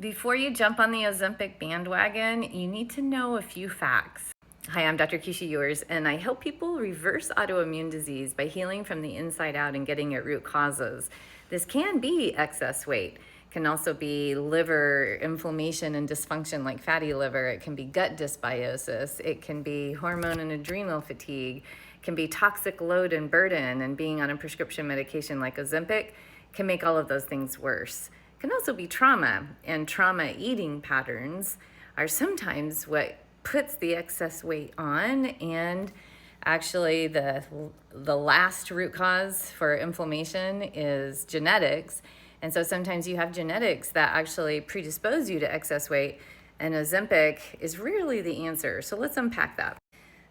Before you jump on the Ozempic bandwagon, you need to know a few facts. Hi, I'm Dr. Keisha Ewers, and I help people reverse autoimmune disease by healing from the inside out and getting at root causes. This can be excess weight. It can also be liver inflammation and dysfunction like fatty liver. It can be gut dysbiosis. It can be hormone and adrenal fatigue. It can be toxic load and burden, and being on a prescription medication like Ozempic can make all of those things worse. It can also be trauma, and trauma eating patterns are sometimes what puts the excess weight on. And actually the last root cause for inflammation is genetics. And so sometimes you have genetics that actually predispose you to excess weight, and Ozempic is rarely the answer. So let's unpack that.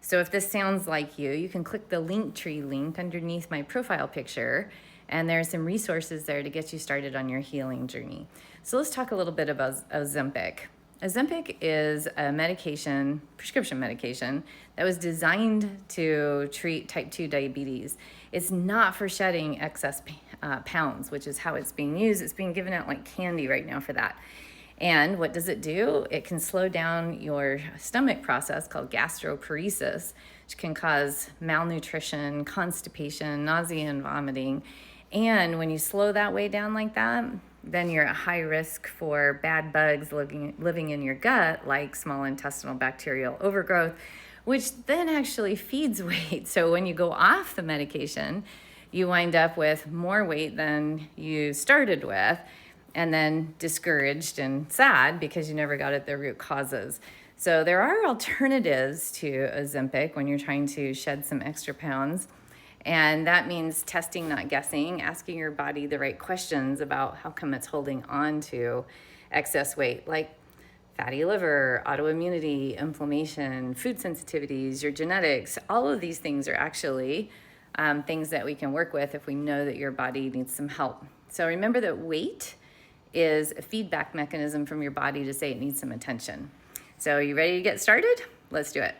So if this sounds like you can click the Linktree link underneath my profile picture, and there are some resources there to get you started on your healing journey. So let's talk a little bit about Ozempic. Ozempic is a medication, prescription medication, that was designed to treat type 2 diabetes. It's not for shedding excess pounds, which is how it's being used. It's being given out like candy right now for that. And what does it do? It can slow down your stomach process called gastroparesis, which can cause malnutrition, constipation, nausea, and vomiting. And when you slow that way down like that, then you're at high risk for bad bugs living in your gut, like small intestinal bacterial overgrowth, which then actually feeds weight. So when you go off the medication, you wind up with more weight than you started with, and then discouraged and sad because you never got at the root causes. So there are alternatives to Ozempic when you're trying to shed some extra pounds. And that means testing, not guessing, asking your body the right questions about how come it's holding on to excess weight, like fatty liver, autoimmunity, inflammation, food sensitivities, your genetics. All of these things are actually things that we can work with if we know that your body needs some help. So remember that weight is a feedback mechanism from your body to say it needs some attention. So are you ready to get started? Let's do it.